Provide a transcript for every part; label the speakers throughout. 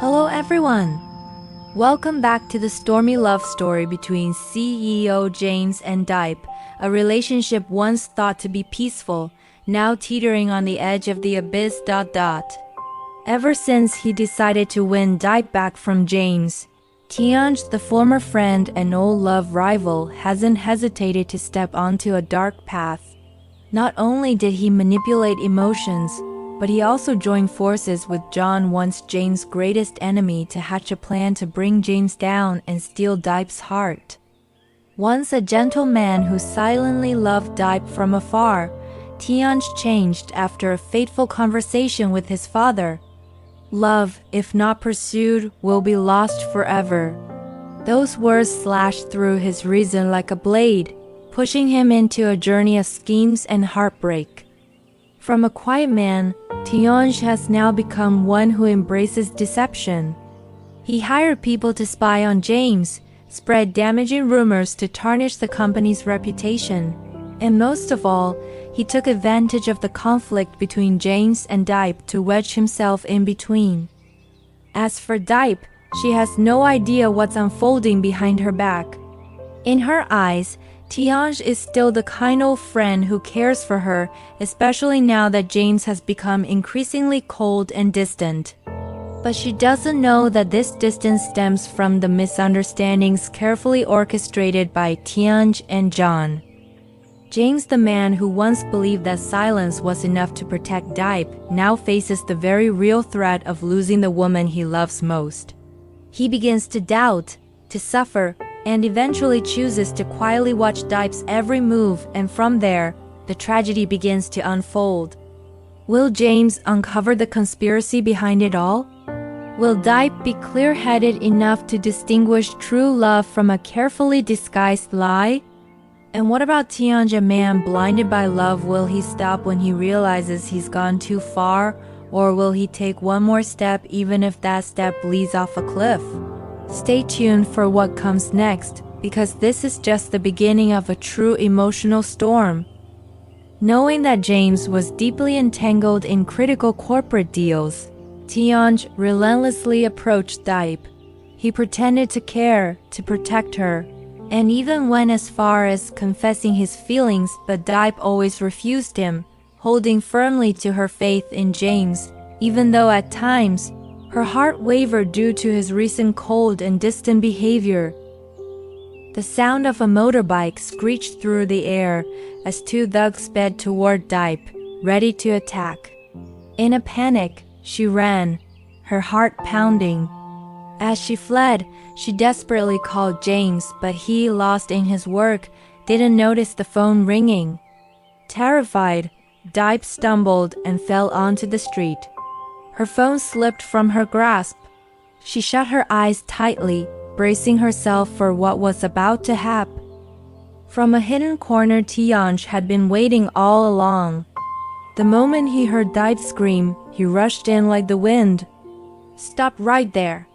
Speaker 1: Hello everyone! Welcome back to the stormy love story between CEO James and Dipe, a relationship once thought to be peaceful, now teetering on the edge of the abyss. Ever since he decided to win Dipe back from James, Tianj, the former friend and old love rival, hasn't hesitated to step onto a dark path. Not only did he manipulate emotions, but he also joined forces with John, once James' greatest enemy, to hatch a plan to bring James down and steal Dipe's heart. Once a gentle man who silently loved Dipe from afar, Tianj changed after a fateful conversation with his father. Love, if not pursued, will be lost forever. Those words slashed through his reason like a blade, pushing him into a journey of schemes and heartbreak. From a quiet man, Tianj has now become one who embraces deception. He hired people to spy on James, spread damaging rumors to tarnish the company's reputation, and most of all, he took advantage of the conflict between James and Dipe to wedge himself in between. As for Dipe, she has no idea what's unfolding behind her back. In her eyes, Tianj is still the kind old friend who cares for her, especially now that James has become increasingly cold and distant. But she doesn't know that this distance stems from the misunderstandings carefully orchestrated by Tianj and John. James, the man who once believed that silence was enough to protect Dipe, now faces the very real threat of losing the woman he loves most. He begins to doubt, to suffer, and eventually chooses to quietly watch Dipe's every move, and from there, the tragedy begins to unfold. Will James uncover the conspiracy behind it all? Will Dipe be clear-headed enough to distinguish true love from a carefully disguised lie? And what about Tianj, a man blinded by love? Will he stop when he realizes he's gone too far, or will he take one more step even if that step leads off a cliff? Stay tuned for what comes next, because this is just the beginning of a true emotional storm. Knowing that James was deeply entangled in critical corporate deals, Tianj relentlessly approached Dipe. He pretended to care, to protect her, and even went as far as confessing his feelings, but Dipe always refused him, holding firmly to her faith in James, even though at times, her heart wavered due to his recent cold and distant behavior. The sound of a motorbike screeched through the air as two thugs sped toward Dipe, ready to attack. In a panic, she ran, her heart pounding. As she fled, she desperately called James, but he, lost in his work, didn't notice the phone ringing. Terrified, Dipe stumbled and fell onto the street. Her phone slipped from her grasp. She shut her eyes tightly, bracing herself for what was about to happen. From a hidden corner, Tianj had been waiting all along. The moment he heard Dipe scream, he rushed in like the wind. "Stop right there!"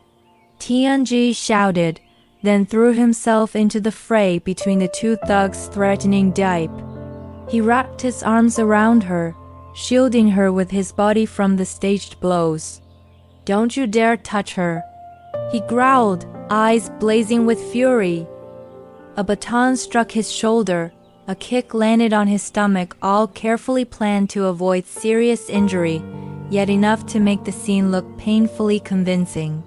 Speaker 1: Tianj shouted, then threw himself into the fray between the two thugs threatening Dipe. He wrapped his arms around her, shielding her with his body from the staged blows. "Don't you dare touch her," he growled, eyes blazing with fury. A baton struck his shoulder, a kick landed on his stomach, all carefully planned to avoid serious injury, yet enough to make the scene look painfully convincing.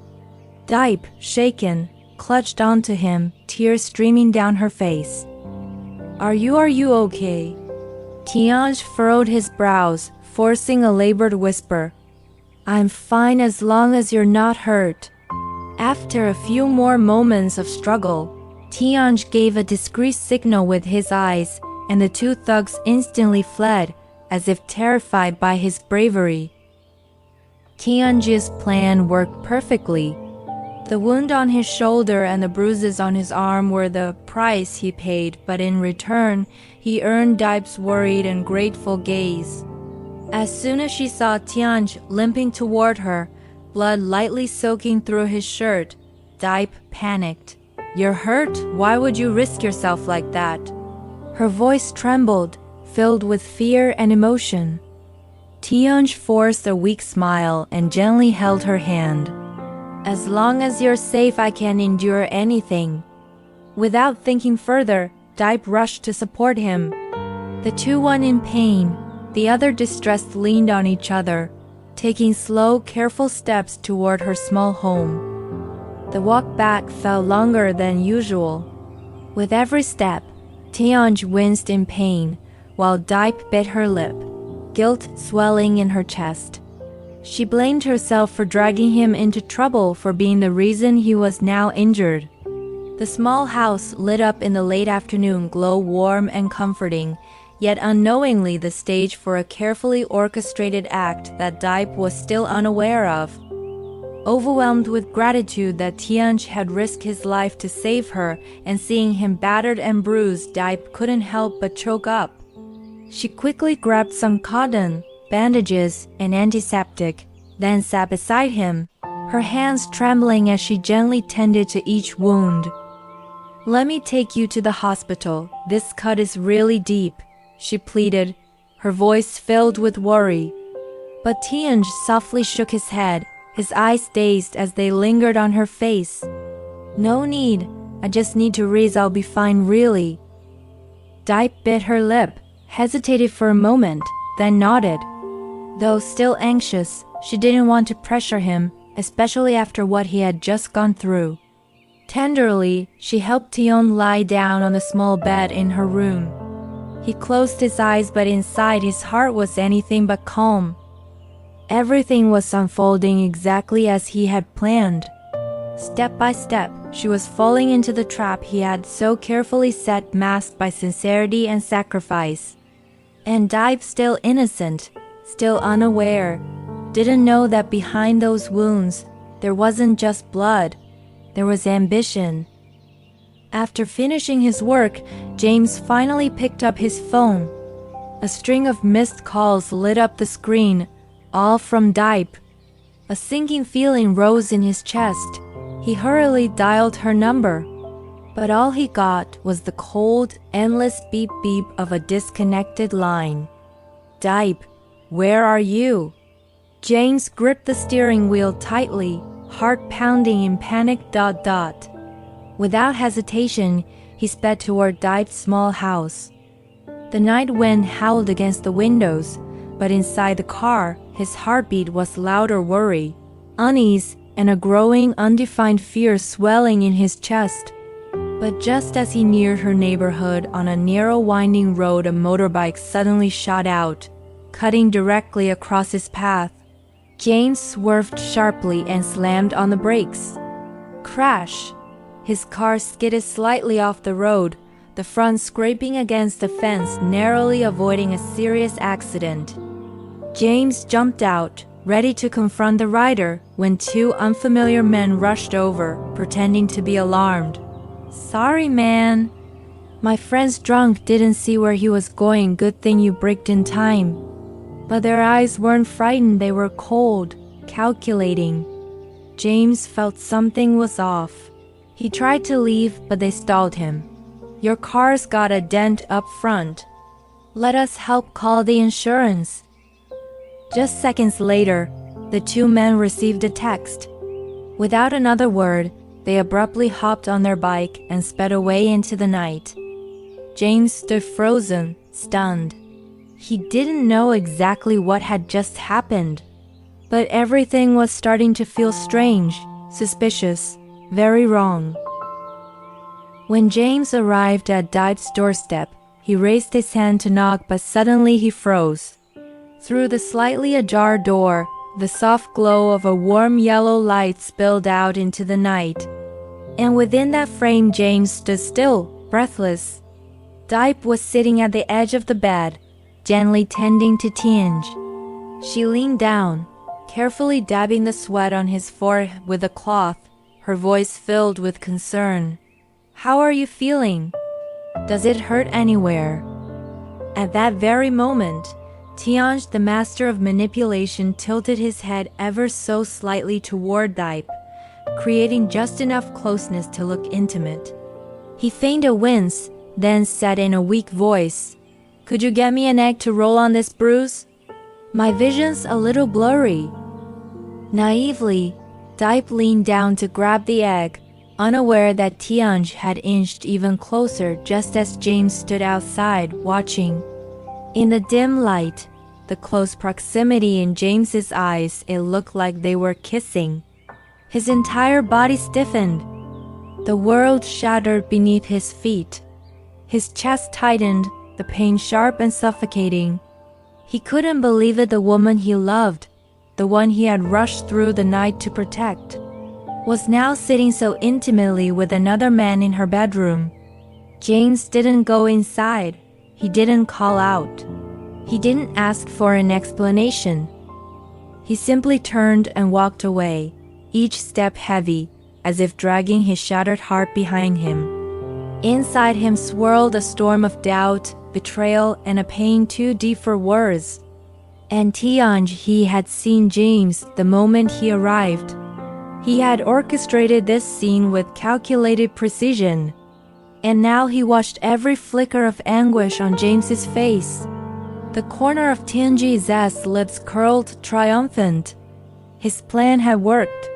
Speaker 1: Dipe, shaken, clutched onto him, tears streaming down her face. Are you okay?" Tianj furrowed his brows, forcing a labored whisper. "I'm fine as long as you're not hurt." After a few more moments of struggle, Tianj gave a discreet signal with his eyes, and the two thugs instantly fled, as if terrified by his bravery. Tianj's plan worked perfectly. The wound on his shoulder and the bruises on his arm were the price he paid, but in return, he earned Dipe's worried and grateful gaze. As soon as she saw Tianj limping toward her, blood lightly soaking through his shirt, Dipe panicked. "You're hurt? Why would you risk yourself like that?" Her voice trembled, filled with fear and emotion. Tianj forced a weak smile and gently held her hand. As long as you're safe, I can endure anything." Without thinking further, Dipe rushed to support him. The two, one in pain, the other distressed, leaned on each other, taking slow, careful steps toward her small home. The walk back felt longer than usual. With every step, Tianj winced in pain, while Dipe bit her lip, guilt swelling in her chest. She blamed herself for dragging him into trouble, for being the reason he was now injured. The small house, lit up in the late afternoon, glowed warm and comforting, yet unknowingly the stage for a carefully orchestrated act that Dipe was still unaware of. Overwhelmed with gratitude that Tianj had risked his life to save her, and seeing him battered and bruised, Dipe couldn't help but choke up. She quickly grabbed some cotton, bandages, and antiseptic, then sat beside him, her hands trembling as she gently tended to each wound. "Let me take you to the hospital. This cut is really deep," she pleaded, her voice filled with worry. But Tianj softly shook his head, his eyes dazed as they lingered on her face. "No need. I just need to rest. I'll be fine, really." Dipe bit her lip, hesitated for a moment, then nodded. Though still anxious, she didn't want to pressure him, especially after what he had just gone through. Tenderly, she helped Tion lie down on the small bed in her room. He closed his eyes, but inside his heart was anything but calm. Everything was unfolding exactly as he had planned. Step by step, she was falling into the trap he had so carefully set, masked by sincerity and sacrifice. And Dipe, still innocent, still unaware, didn't know that behind those wounds, there wasn't just blood, there was ambition. After finishing his work, James finally picked up his phone. A string of missed calls lit up the screen, all from Dipe. A sinking feeling rose in his chest. He hurriedly dialed her number, but all he got was the cold, endless beep-beep of a disconnected line. "Dipe, where are you?" James gripped the steering wheel tightly, heart pounding in panic. Without hesitation, he sped toward Dipe's small house. The night wind howled against the windows, but inside the car, his heartbeat was louder, worry, unease, and a growing, undefined fear swelling in his chest. But just as he neared her neighborhood on a narrow, winding road, a motorbike suddenly shot out, cutting directly across his path. James swerved sharply and slammed on the brakes. Crash! His car skidded slightly off the road, the front scraping against the fence, narrowly avoiding a serious accident. James jumped out, ready to confront the rider, when two unfamiliar men rushed over, pretending to be alarmed. "Sorry, man. My friend's drunk, didn't see where he was going. Good thing you braked in time." But their eyes weren't frightened, they were cold, calculating. James felt something was off. He tried to leave, but they stalled him. "Your car's got a dent up front. Let us help call the insurance." Just seconds later, the two men received a text. Without another word, they abruptly hopped on their bike and sped away into the night. James stood frozen, stunned. He didn't know exactly what had just happened, but everything was starting to feel strange, suspicious, very wrong. When James arrived at Dipe's doorstep, he raised his hand to knock, but suddenly he froze. Through the slightly ajar door, the soft glow of a warm yellow light spilled out into the night. And within that frame, James stood still, breathless. Dipe was sitting at the edge of the bed, gently tending to Tianj. She leaned down, carefully dabbing the sweat on his forehead with a cloth, her voice filled with concern. "How are you feeling? Does it hurt anywhere?" At that very moment, Tianj, the master of manipulation, tilted his head ever so slightly toward Dipe, creating just enough closeness to look intimate. He feigned a wince, then said in a weak voice, "Could you get me an egg to roll on this bruise? My vision's a little blurry." Naively, Dipe leaned down to grab the egg, unaware that Tianj had inched even closer just as James stood outside, watching. In the dim light, the close proximity in James's eyes, it looked like they were kissing. His entire body stiffened. The world shattered beneath his feet. His chest tightened, the pain sharp and suffocating. He couldn't believe it. The woman he loved, the one he had rushed through the night to protect, was now sitting so intimately with another man in her bedroom. James didn't go inside. He didn't call out. He didn't ask for an explanation. He simply turned and walked away, each step heavy, as if dragging his shattered heart behind him. Inside him swirled a storm of doubt, betrayal, and a pain too deep for words. And Tianj, he had seen James the moment he arrived. He had orchestrated this scene with calculated precision. And now he watched every flicker of anguish on James's face. The corner of Tianji's lips curled triumphant. His plan had worked.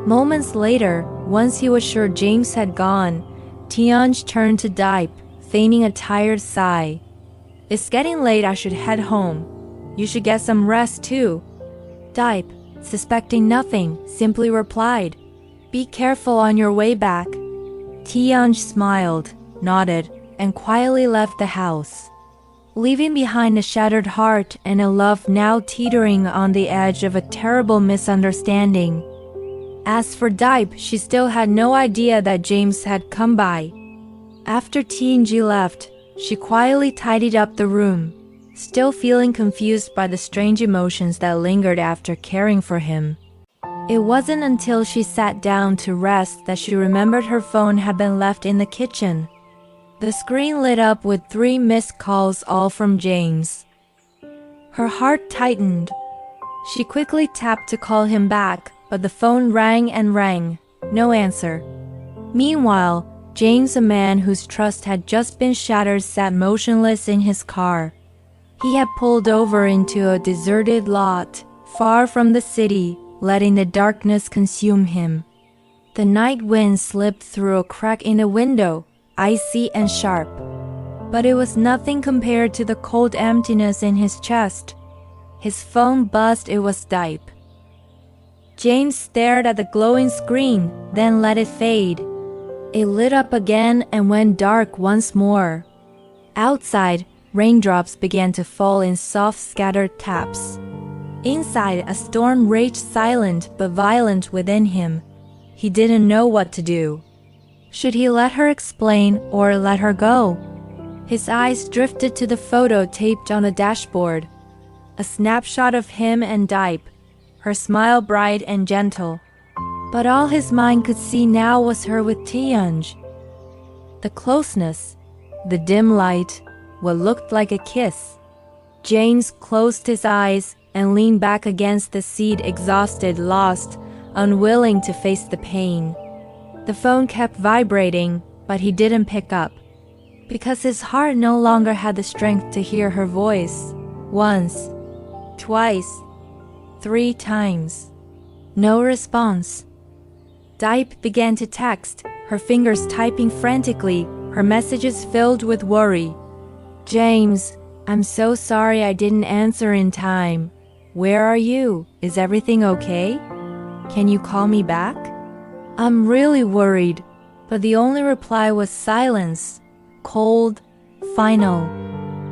Speaker 1: Moments later, once he was sure James had gone, Tianj turned to Dipe, feigning a tired sigh. "It's getting late. I should head home. You should get some rest too." Dipe, suspecting nothing, simply replied, "Be careful on your way back." Tianj smiled, nodded, and quietly left the house, leaving behind a shattered heart and a love now teetering on the edge of a terrible misunderstanding. As for Dipe, she still had no idea that James had come by. After Tianji left, she quietly tidied up the room, still feeling confused by the strange emotions that lingered after caring for him. It wasn't until she sat down to rest that she remembered her phone had been left in the kitchen. The screen lit up with 3 missed calls, all from James. Her heart tightened. She quickly tapped to call him back, but the phone rang and rang. No answer. Meanwhile, James, a man whose trust had just been shattered, sat motionless in his car. He had pulled over into a deserted lot, far from the city, letting the darkness consume him. The night wind slipped through a crack in the window, icy and sharp. But it was nothing compared to the cold emptiness in his chest. His phone buzzed. It was Dipe. James stared at the glowing screen, then let it fade. It lit up again and went dark once more. Outside, raindrops began to fall in soft scattered taps. Inside, a storm raged, silent but violent within him. He didn't know what to do. Should he let her explain or let her go? His eyes drifted to the photo taped on the dashboard. A snapshot of him and Dipe, her smile bright and gentle. But all his mind could see now was her with Tianj. The closeness, the dim light, what looked like a kiss. James closed his eyes and leaned back against the seat, exhausted, lost, unwilling to face the pain. The phone kept vibrating, but he didn't pick up, because his heart no longer had the strength to hear her voice. Once, twice, 3 times. No response. Dipe began to text, her fingers typing frantically, her messages filled with worry. "James, I'm so sorry I didn't answer in time. Where are you? Is everything okay? Can you call me back? I'm really worried." But the only reply was silence, cold, final,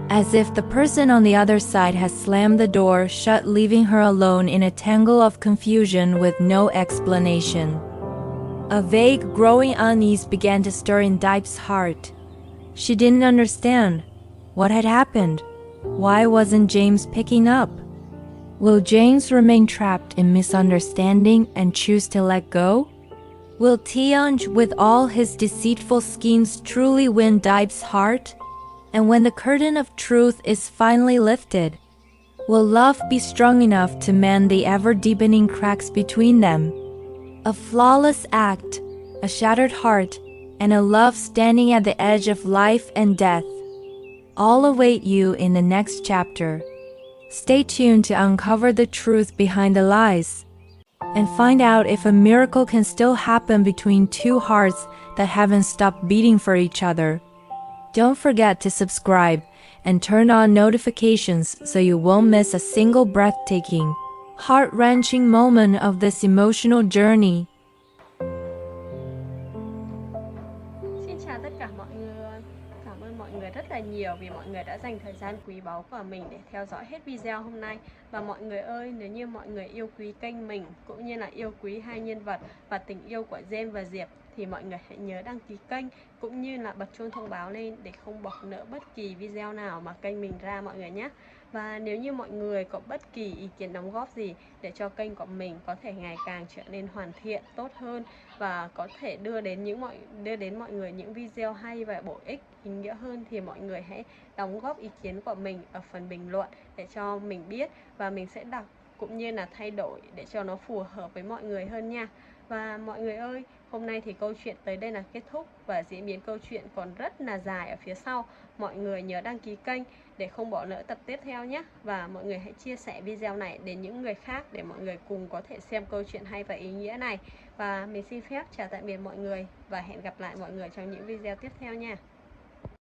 Speaker 1: as if the person on the other side had slammed the door shut, leaving her alone in a tangle of confusion with no explanation. A vague, growing unease began to stir in Dipe's heart. She didn't understand. What had happened? Why wasn't James picking up? Will James remain trapped in misunderstanding and choose to let go? Will Tianj, with all his deceitful schemes, truly win Dipe's heart? And when the curtain of truth is finally lifted, will love be strong enough to mend the ever-deepening cracks between them? A flawless act, a shattered heart, and a love standing at the edge of life and death. All await you in the next chapter. Stay tuned to uncover the truth behind the lies. and find out if a miracle can still happen between two hearts that haven't stopped beating for each other. Don't forget to subscribe and turn on notifications so you won't miss a single breathtaking, heart-wrenching moment of this emotional journey.
Speaker 2: Xin chào tất cả mọi người. Cảm ơn mọi người rất là nhiều vì mọi người đã dành thời gian quý báu của mình để theo dõi hết video hôm nay. Và mọi người ơi, nếu như mọi người yêu quý kênh mình cũng như là yêu quý hai nhân vật và tình yêu của James và Diệp thì mọi người hãy nhớ đăng ký kênh cũng như là bật chuông thông báo lên để không bỏ lỡ bất kỳ video nào mà kênh mình ra mọi người nhé. Và nếu như mọi người có bất kỳ ý kiến đóng góp gì để cho kênh của mình có thể ngày càng trở nên hoàn thiện tốt hơn và có thể đưa đến mọi người những video hay và bổ ích, ý nghĩa hơn thì mọi người hãy đóng góp ý kiến của mình ở phần bình luận để cho mình biết và mình sẽ đọc cũng như là thay đổi để cho nó phù hợp với mọi người hơn nha. Và mọi người ơi, hôm nay thì câu chuyện tới đây là kết thúc và diễn biến câu chuyện còn rất là dài ở phía sau. Mọi người nhớ đăng ký kênh để không bỏ lỡ tập tiếp theo nhé. Và mọi người hãy chia sẻ video này đến những người khác để mọi người cùng có thể xem câu chuyện hay và ý nghĩa này. Và mình xin phép chào tạm biệt mọi người và hẹn gặp lại mọi người trong những video tiếp theo nha.